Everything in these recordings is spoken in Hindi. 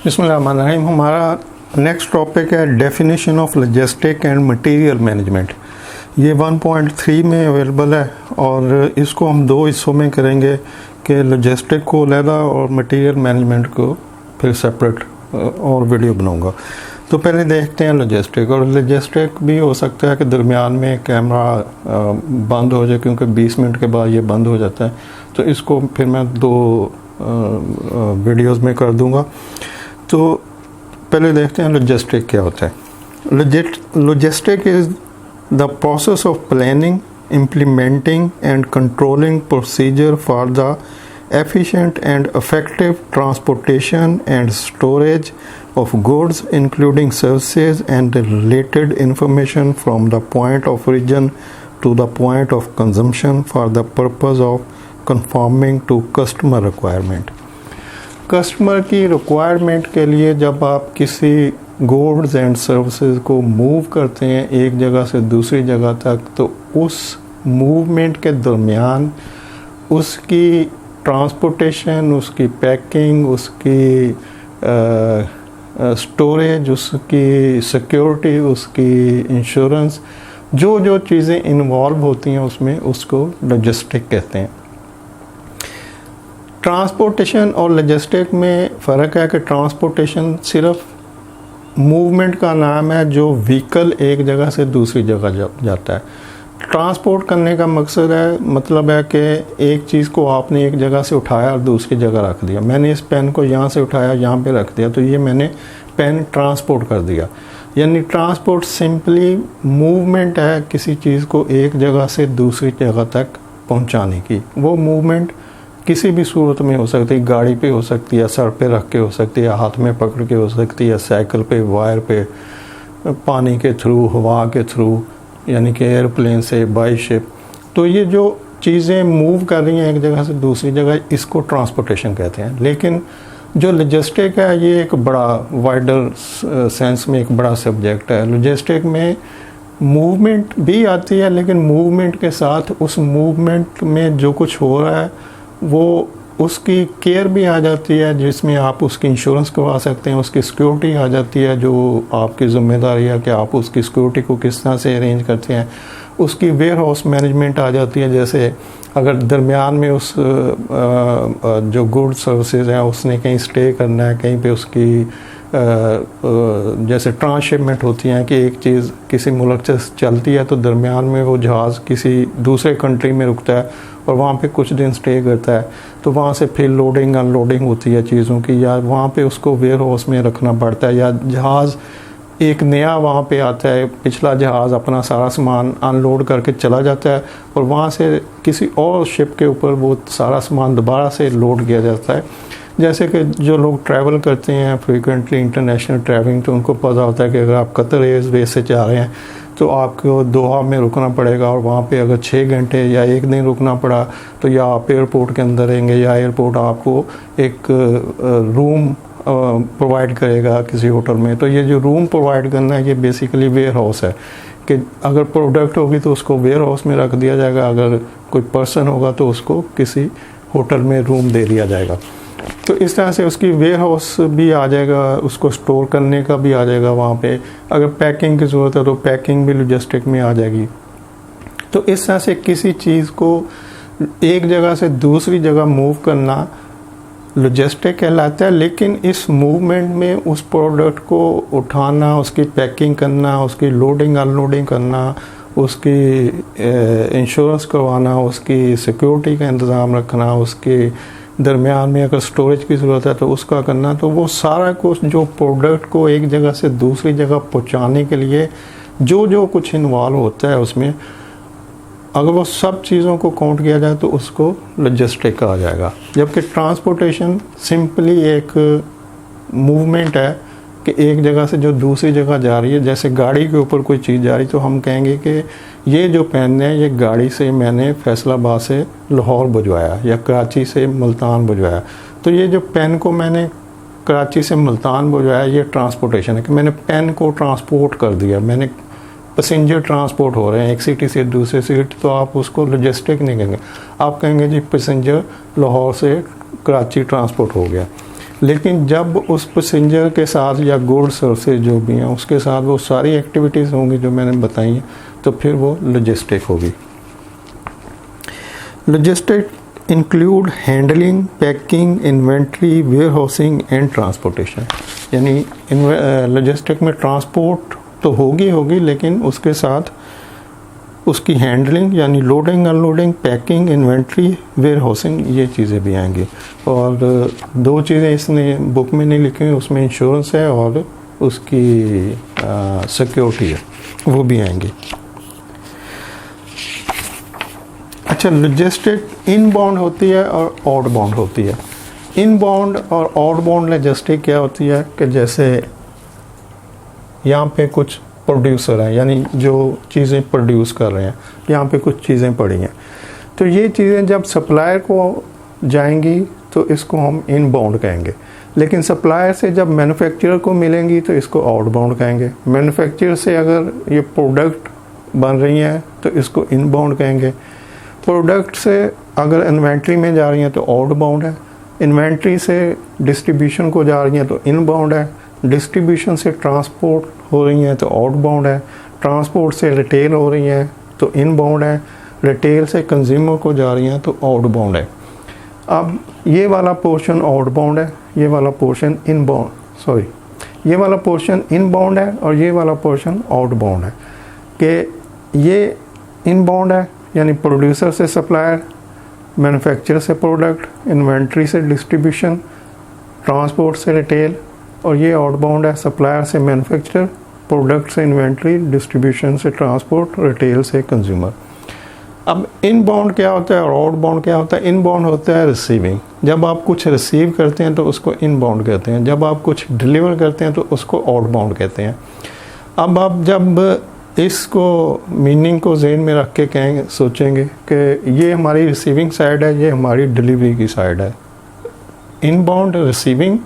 बिस्मिल्लाहिर्रहमानिर्रहीम। हमारा नेक्स्ट टॉपिक है definition of logistic and material management. ये 1.3 में अवेलेबल है और इसको हम दो हिस्सों में करेंगे कि लॉजिस्टिक को अलहदा और मटेरियल मैनेजमेंट को फिर सेपरेट और वीडियो बनाऊंगा। तो पहले देखते हैं लॉजिस्टिक। और लॉजिस्टिक भी हो सकता है कि दरमियान में कैमरा बंद हो जाए, क्योंकि 20 मिनट के बाद ये बंद हो जाता है। तो इसको फिर मैं दो वीडियोस में कर दूंगा। तो पहले देखते हैं लॉजिस्टिक क्या होता है। Logistic is the process of planning, implementing and controlling procedure for the efficient and effective transportation and storage of goods, including services and the related information from the point of origin to the point of consumption for the purpose of conforming to customer requirement. Customer की रिक्वायरमेंट के लिए जब आप किसी गुड्स एंड सर्विसेज को मूव करते हैं एक जगह से दूसरी जगह तक, तो उस मूवमेंट के दरमियान उसकी ट्रांसपोर्टेशन, उसकी पैकिंग, उसकी स्टोरेज, उसकी सिक्योरिटी, उसकी इंश्योरेंस, जो जो चीज़ें इन्वॉल्व होती हैं उसमें, उसको लॉजिस्टिक कहते हैं। ट्रांसपोर्टेशन और लॉजिस्टिक में फ़र्क है कि ट्रांसपोर्टेशन सिर्फ मूवमेंट का नाम है जो व्हीकल एक जगह से दूसरी जगह जाता है। ट्रांसपोर्ट करने का मकसद है, मतलब है कि एक चीज़ को आपने एक जगह से उठाया और दूसरी जगह रख दिया। मैंने इस पेन को यहाँ से उठाया, यहाँ पे रख दिया, तो ये मैंने पेन ट्रांसपोर्ट कर दिया। यानी ट्रांसपोर्ट सिंपली मूवमेंट है किसी चीज़ को एक जगह से दूसरी जगह तक पहुँचाने की। वो मूवमेंट किसी भी सूरत में हो सकती है, गाड़ी पे हो सकती है, सर पे रख के हो सकती है, हाथ में पकड़ के हो सकती है, साइकिल पे, वायर पे, पानी के थ्रू, हवा के थ्रू, यानी कि एयरप्लेन से, बाई शिप। तो ये जो चीज़ें मूव कर रही हैं एक जगह से दूसरी जगह, इसको ट्रांसपोर्टेशन कहते हैं। लेकिन जो लॉजिस्टिक है ये एक बड़ा वाइडर सेंस में एक बड़ा सब्जेक्ट है। लॉजिस्टिक में मूवमेंट भी आती है, लेकिन मूवमेंट के साथ उस मूवमेंट में जो कुछ हो रहा है वो उसकी केयर भी आ जाती है, जिसमें आप उसकी इंश्योरेंस करवा सकते हैं, उसकी सिक्योरिटी आ जाती है जो आपकी ज़िम्मेदारी है कि आप उसकी सिक्योरिटी को किस तरह से अरेंज करते हैं। उसकी वेयर हाउस मैनेजमेंट आ जाती है, जैसे अगर दरमियान में उस जो गुड सर्विसेज हैं उसने कहीं स्टे करना है, कहीं पे उसकी जैसे ट्रांसशिपमेंट होती हैं कि एक चीज़ किसी मुल्क से चलती है तो दरमियान में वो जहाज़ किसी दूसरे कंट्री में रुकता है और वहाँ पे कुछ दिन स्टे करता है, तो वहाँ से फिर लोडिंग अनलोडिंग होती है चीज़ों की, या वहाँ पे उसको वेयर हाउस में रखना पड़ता है, या जहाज़ एक नया वहाँ पे आता है, पिछला जहाज़ अपना सारा सामान अनलोड करके चला जाता है और वहाँ से किसी और शिप के ऊपर वो सारा सामान दोबारा से लोड किया जाता है। जैसे कि जो लोग ट्रैवल करते हैं फ्रीक्वेंटली इंटरनेशनल ट्रैवलिंग, तो उनको पता होता है कि अगर आप कतर एयरवेज से जा रहे हैं तो आपको दोहा में रुकना पड़ेगा, और वहाँ पे अगर 6 घंटे या एक दिन रुकना पड़ा तो या आप एयरपोर्ट के अंदर रहेंगे या एयरपोर्ट आपको एक रूम प्रोवाइड करेगा किसी होटल में। तो ये जो रूम प्रोवाइड करना है ये बेसिकली वेयर हाउस है कि अगर प्रोडक्ट होगी तो उसको वेयर हाउस में रख दिया जाएगा, अगर कोई पर्सन होगा तो उसको किसी होटल में रूम दे दिया जाएगा। तो इस तरह से उसकी वेयर हाउस भी आ जाएगा, उसको स्टोर करने का भी आ जाएगा वहाँ पे। अगर पैकिंग की ज़रूरत है तो पैकिंग भी लॉजिस्टिक में आ जाएगी। तो इस तरह से किसी चीज़ को एक जगह से दूसरी जगह मूव करना लॉजिस्टिक कहलाता है। लेकिन इस मूवमेंट में उस प्रोडक्ट को उठाना, उसकी पैकिंग करना, उसकी लोडिंग अनलोडिंग करना, उसकी इंश्योरेंस करवाना, उसकी सिक्योरिटी का इंतज़ाम रखना, उसके दरमियान में अगर स्टोरेज की ज़रूरत है तो उसका करना, तो वो सारा कुछ जो प्रोडक्ट को एक जगह से दूसरी जगह पहुंचाने के लिए जो जो कुछ इन्वॉल्व होता है उसमें, अगर वो सब चीज़ों को काउंट किया जाए तो उसको लॉजिस्टिक कहा जाएगा। जबकि ट्रांसपोर्टेशन सिंपली एक मूवमेंट है कि एक जगह से जो दूसरी जगह जा रही है। जैसे गाड़ी के ऊपर कोई चीज़ जा रही तो हम कहेंगे कि ये जो पेन है ये गाड़ी से मैंने फैसलाबाद से लाहौर भिजवाया या कराची से मुल्तान भिजवाया। तो ये जो पेन को मैंने कराची से मुल्तान भिजवाया ये ट्रांसपोर्टेशन है कि मैंने पेन को ट्रांसपोर्ट कर दिया। मैंने पैसेंजर ट्रांसपोर्ट हो रहे हैं एक सिटी से दूसरे सिटी, तो आप उसको लॉजिस्टिक नहीं कहेंगे, आप कहेंगे जी पैसेंजर लाहौर से कराची ट्रांसपोर्ट हो गया। लेकिन जब उस पैसेंजर के साथ या गुड्स सर्विसेज जो भी हैं उसके साथ वो सारी एक्टिविटीज़ होंगी जो मैंने बताई हैं, तो फिर वो लॉजिस्टिक होगी। Logistic include handling, packing, inventory, warehousing and transportation. यानी लॉजिस्टिक में ट्रांसपोर्ट तो होगी लेकिन उसके साथ उसकी हैंडलिंग यानी loading, unloading, packing, inventory, warehousing, ये चीज़ें भी आएंगी। और दो चीज़ें इसने बुक में नहीं लिखी हुई, उसमें इंश्योरेंस है और उसकी सिक्योरिटी है, वो भी आएंगी। अच्छा, लॉजिस्टिक इनबाउंड होती है और आउटबाउंड होती है। इनबाउंड और आउटबाउंड लॉजिस्टिक क्या होती है कि जैसे यहाँ पे कुछ प्रोड्यूसर हैं, यानी जो चीज़ें प्रोड्यूस कर रहे हैं, यहाँ पे कुछ चीज़ें पड़ी हैं, तो ये चीज़ें जब सप्लायर को जाएंगी तो इसको हम इनबाउंड कहेंगे, लेकिन सप्लायर से जब मैन्युफैक्चरर को मिलेंगी तो इसको आउटबाउंड कहेंगे। मैन्युफैक्चरर से अगर ये प्रोडक्ट बन रही हैं तो इसको इनबाउंड कहेंगे। प्रोडक्ट से अगर इन्वेंट्री में जा रही हैं तो आउटबाउंड है, इन्वेंट्री से डिस्ट्रीब्यूशन को जा रही हैं तो इनबाउंड है, डिस्ट्रीब्यूशन से ट्रांसपोर्ट हो रही हैं तो आउटबाउंड है, ट्रांसपोर्ट से रिटेल हो रही हैं तो इनबाउंड है, रिटेल से कंज्यूमर को जा रही हैं तो आउटबाउंड है। अब ये वाला पोर्शन आउटबाउंड है, ये वाला पोर्शन ये वाला पोर्शन इनबाउंड है और ये वाला पोर्शन आउटबाउंड है। कि ये इनबाउंड है यानी प्रोड्यूसर से सप्लायर, मैन्युफैक्चरर से प्रोडक्ट, इन्वेंट्री से डिस्ट्रीब्यूशन, ट्रांसपोर्ट से रिटेल, और ये आउटबाउंड है सप्लायर से मैन्युफैक्चरर, प्रोडक्ट से इन्वेंट्री, डिस्ट्रीब्यूशन से ट्रांसपोर्ट, रिटेल से कंज्यूमर। अब इनबाउंड क्या होता है और आउटबाउंड क्या होता है? इनबाउंड होता है रिसीविंग, जब आप कुछ रिसीव करते हैं तो उसको इनबाउंड कहते हैं, जब आप कुछ डिलीवर करते हैं तो उसको आउटबाउंड कहते हैं। अब आप जब इसको मीनिंग को ज़हन में रख के कहेंगे, सोचेंगे कि ये हमारी रिसीविंग साइड है, ये हमारी डिलीवरी की साइड है। इनबाउंड रिसीविंग,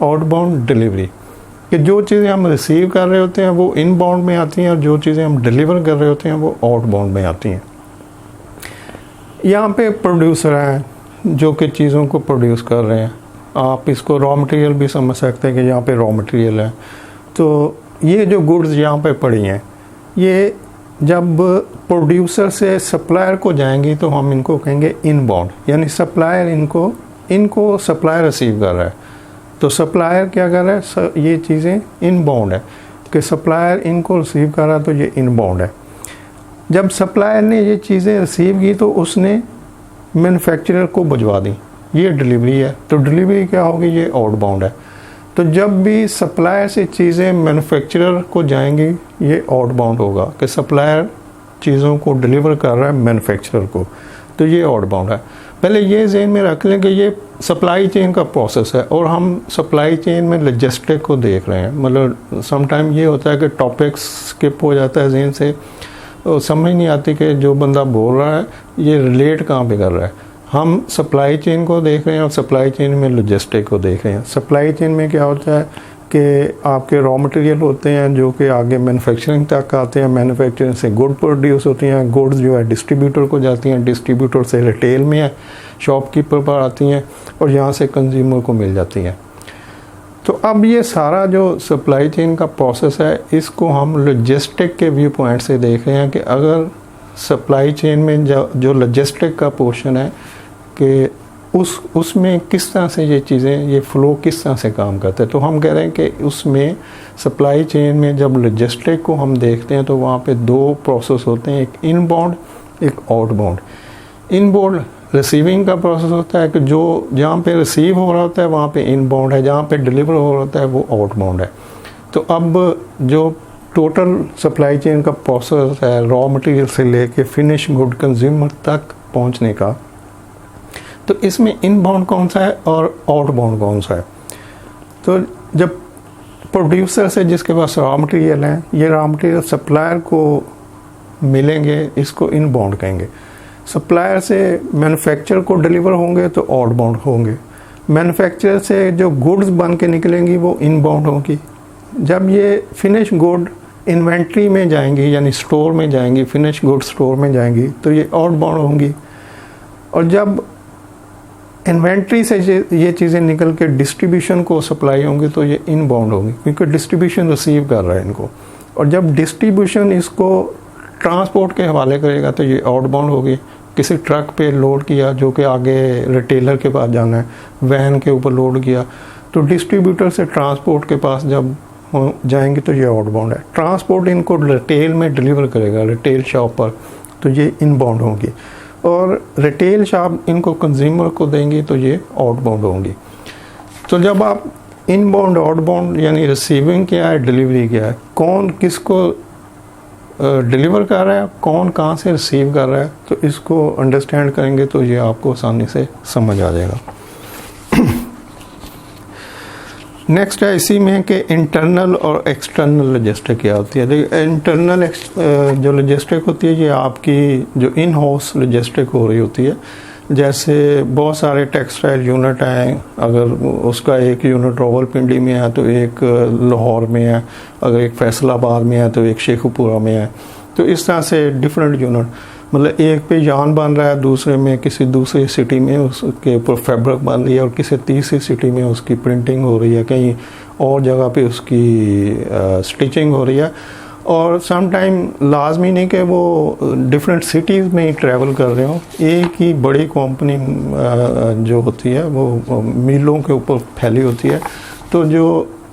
आउटबाउंड डिलीवरी, कि जो चीज़ें हम रिसीव कर रहे होते हैं वो इनबाउंड में आती हैं और जो चीज़ें हम डिलीवर कर रहे होते हैं वो आउटबाउंड में आती हैं। यहाँ पे प्रोड्यूसर हैं जो कि चीज़ों को प्रोड्यूस कर रहे हैं, आप इसको रॉ मटेरियल भी समझ सकते हैं कि यहाँ पे रॉ मटेरियल है। तो ये जो गुड्स यहाँ पे पड़ी हैं, ये जब प्रोड्यूसर से सप्लायर को जाएंगी तो हम इनको कहेंगे इनबाउंड, यानी सप्लायर इनको सप्लायर रिसीव कर रहा है, तो सप्लायर क्या कर रहा है, ये चीज़ें इनबाउंड है कि सप्लायर इनको रिसीव कर रहा है, तो ये इनबाउंड है। जब सप्लायर ने ये चीज़ें रिसीव की तो उसने मैन्युफैक्चरर को भिजवा दी, ये डिलीवरी है, तो डिलीवरी क्या होगी, ये आउटबाउंड है। तो जब भी सप्लायर से चीज़ें मैन्युफैक्चरर को जाएंगी ये आउटबाउंड होगा कि सप्लायर चीज़ों को डिलीवर कर रहा है मैन्युफैक्चरर को, तो ये आउटबाउंड है। पहले ये ज़हन में रख लें कि ये सप्लाई चेन का प्रोसेस है और हम सप्लाई चेन में लॉजिस्टिक को देख रहे हैं। मतलब समटाइम ये होता है कि टॉपिक स्किप हो जाता है ज़हन से, तो समझ नहीं आती कि जो बंदा बोल रहा है ये रिलेट कहाँ पे कर रहा है। हम सप्लाई चेन को देख रहे हैं और सप्लाई चेन में लॉजिस्टिक को देख रहे हैं। सप्लाई चेन में क्या होता है कि आपके रॉ मटेरियल होते हैं जो कि आगे मैन्युफैक्चरिंग तक आते हैं, मैन्युफैक्चरिंग से गुड प्रोड्यूस होती हैं, गुड्स जो है डिस्ट्रीब्यूटर को जाती हैं, डिस्ट्रीब्यूटर से रिटेल में है, शॉपकीपर पर आती हैं और यहाँ से कंज्यूमर को मिल जाती हैं। तो अब ये सारा जो सप्लाई चेन का प्रोसेस है इसको हम लॉजिस्टिक के व्यू पॉइंट से देख रहे हैं कि अगर सप्लाई चेन में जो लॉजिस्टिक का पोर्शन है कि उसमें किस तरह से ये चीज़ें, ये फ़्लो किस तरह से काम करते हैं। तो हम कह रहे हैं कि उसमें सप्लाई चेन में जब लॉजिस्टिक को हम देखते हैं तो वहाँ पे दो प्रोसेस होते हैं, एक इनबाउंड, एक आउटबाउंड। इनबाउंड रिसीविंग का प्रोसेस होता है कि जो जहाँ पे रिसीव हो रहा होता है वहाँ पे इनबाउंड है, जहाँ पे डिलीवर हो रहा होता है वो आउटबाउंड है। तो अब जो टोटल सप्लाई चेन का प्रोसेस है रॉ मटेरियल से लेके फिनिश गुड कंज्यूमर तक पहुँचने का, तो इसमें इनबाउंड कौन सा है और आउटबाउंड कौन सा है। तो जब प्रोड्यूसर से जिसके पास रॉ मटेरियल है, ये रॉ मटेरियल सप्लायर को मिलेंगे, इसको इनबाउंड कहेंगे। सप्लायर से मैन्युफैक्चरर को डिलीवर होंगे तो आउटबाउंड होंगे। मैन्युफैक्चरर से जो गुड्स बन के निकलेंगी वो इनबाउंड होंगी। जब ये फिनिश गुड इन्वेंट्री में जाएंगी यानी स्टोर में जाएंगी, फिनिश गुड स्टोर में जाएंगी, तो ये आउटबाउंड होंगी। और जब इन्वेंट्री से ये चीज़ें निकल के डिस्ट्रीब्यूशन को सप्लाई होंगी तो ये इनबाउंड होंगी, क्योंकि डिस्ट्रीब्यूशन रिसीव कर रहा है इनको, और जब डिस्ट्रीब्यूशन इसको ट्रांसपोर्ट के हवाले करेगा तो ये आउटबाउंड होगी। किसी ट्रक पे लोड किया जो कि आगे रिटेलर के पास जाना है, वैन के ऊपर लोड किया, तो डिस्ट्रीब्यूटर से ट्रांसपोर्ट के पास जब जाएंगे तो ये आउटबाउंड है। ट्रांसपोर्ट इनको रिटेल में डिलीवर करेगा रिटेल शॉप पर, तो ये इनबाउंड होंगी, और रिटेल शॉप इनको कंज्यूमर को देंगी तो ये आउटबाउंड होंगी। तो जब आप इनबाउंड आउटबाउंड यानी रिसीविंग क्या है, डिलीवरी क्या है, कौन किसको डिलीवर कर रहा है, कौन कहाँ से रिसीव कर रहा है, तो इसको अंडरस्टैंड करेंगे तो ये आपको आसानी से समझ आ जाएगा। नेक्स्ट है इसी में कि इंटरनल और एक्सटर्नल लॉजिस्टिक क्या होती है। इंटरनल जो लॉजिस्टिक होती है ये आपकी जो इन हाउस लॉजिस्टिक हो रही होती है। जैसे बहुत सारे टेक्सटाइल यूनिट हैं, अगर उसका एक यूनिट रावलपिंडी में है तो एक लाहौर में है, अगर एक फैसलाबाद में है तो एक शेखुपुरा में है, तो इस तरह से डिफरेंट यूनिट, मतलब एक पे यान बन रहा है, दूसरे में किसी दूसरी सिटी में उसके ऊपर फैब्रिक बन रही है, और किसी तीसरी सिटी में उसकी प्रिंटिंग हो रही है, कहीं और जगह पे उसकी स्टिचिंग हो रही है। और सम टाइम लाजमी नहीं कि वो डिफरेंट सिटीज़ में ही ट्रैवल कर रहे हो, एक ही बड़ी कंपनी जो होती है वो मीलों के ऊपर फैली होती है, तो जो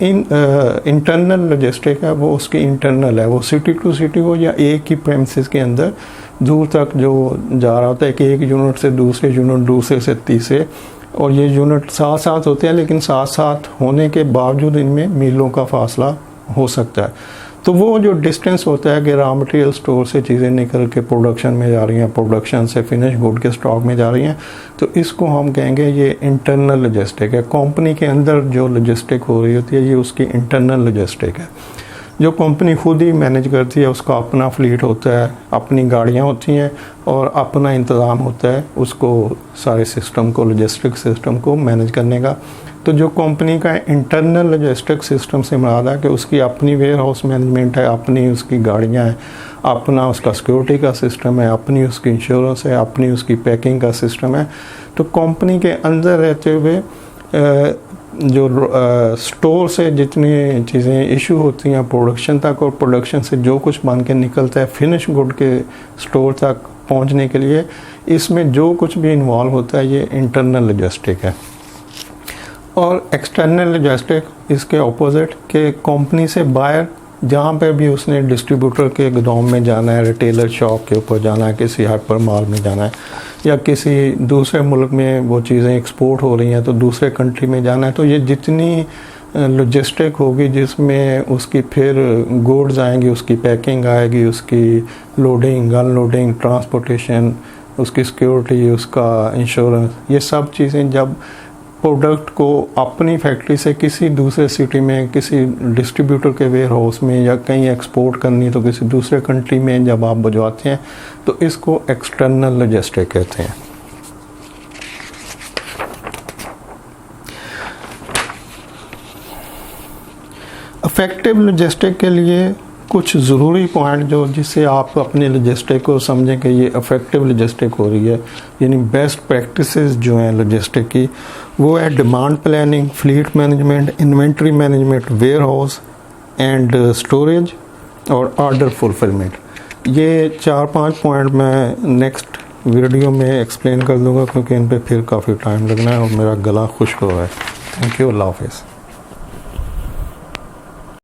इंटरनल लॉजिस्टिक है वो उसकी इंटरनल है, वो सिटी टू सिटी हो या एक ही प्रेमिसेस के अंदर दूर तक जो जा रहा होता है कि एक यूनिट से दूसरे यूनिट, दूसरे से तीसरे, और ये यूनिट साथ साथ होते हैं, लेकिन साथ साथ होने के बावजूद इनमें मीलों का फासला हो सकता है। तो वो जो डिस्टेंस होता है कि रॉ मटेरियल स्टोर से चीज़ें निकल के प्रोडक्शन में जा रही हैं, प्रोडक्शन से फिनिश गुड के स्टॉक में जा रही हैं, तो इसको हम कहेंगे ये इंटरनल लॉजिस्टिक है। कंपनी के अंदर जो लॉजिस्टिक हो रही होती है ये उसकी इंटरनल लॉजिस्टिक है। जो कंपनी खुद ही मैनेज करती है, उसका अपना फ्लीट होता है, अपनी गाड़ियाँ होती हैं और अपना इंतज़ाम होता है उसको सारे सिस्टम को, लॉजिस्टिक सिस्टम को मैनेज करने का। तो जो कंपनी का इंटरनल लॉजिस्टिक सिस्टम से मुराद है कि उसकी अपनी वेयर हाउस मैनेजमेंट है, अपनी उसकी गाड़ियाँ हैं, अपना उसका सिक्योरिटी का सिस्टम है, अपनी उसकी इंश्योरेंस है, अपनी उसकी पैकिंग का सिस्टम है। तो कंपनी के अंदर रहते हुए जो स्टोर से जितनी चीज़ें इशू होती हैं प्रोडक्शन तक, और प्रोडक्शन से जो कुछ बन के निकलता है फिनिश गुड के स्टोर तक पहुंचने के लिए, इसमें जो कुछ भी इन्वॉल्व होता है ये इंटरनल लॉजिस्टिक है। और एक्सटर्नल लॉजिस्टिक इसके ऑपोजिट के कंपनी से बाहर जहाँ पे भी उसने डिस्ट्रीब्यूटर के गोदाम में जाना है, रिटेलर शॉप के ऊपर जाना है, किसी हाइपर माल में जाना है, या किसी दूसरे मुल्क में वो चीज़ें एक्सपोर्ट हो रही हैं तो दूसरे कंट्री में जाना है, तो ये जितनी लॉजिस्टिक होगी जिसमें उसकी फिर गुड्स आएंगी, उसकी पैकिंग आएगी, उसकी लोडिंग, अनलोडिंग, ट्रांसपोर्टेशन, उसकी सिक्योरिटी, उसका इंश्योरेंस, ये सब चीज़ें जब प्रोडक्ट को अपनी फैक्ट्री से किसी दूसरे सिटी में, किसी डिस्ट्रीब्यूटर के वेयर हाउस में, या कहीं एक्सपोर्ट करनी तो किसी दूसरे कंट्री में जब आप भिजवाते हैं तो इसको एक्सटर्नल लॉजिस्टिक कहते हैं। इफेक्टिव लॉजिस्टिक के लिए कुछ ज़रूरी पॉइंट जो जिससे आप अपने लॉजिस्टिक को समझें कि ये इफेक्टिव लॉजिस्टिक हो रही है, यानी बेस्ट प्रैक्टिसेस जो हैं लॉजिस्टिक की, वो है demand planning, fleet management, inventory management, warehouse and storage, और ऑर्डर फुलफिलमेंट। ये 4-5 पॉइंट मैं नेक्स्ट वीडियो में एक्सप्लेन कर दूंगा, क्योंकि इन पे फिर काफ़ी टाइम लगना है और मेरा गला खुश्क हो रहा है। थैंक यू, अल्लाह हाफ़िज़।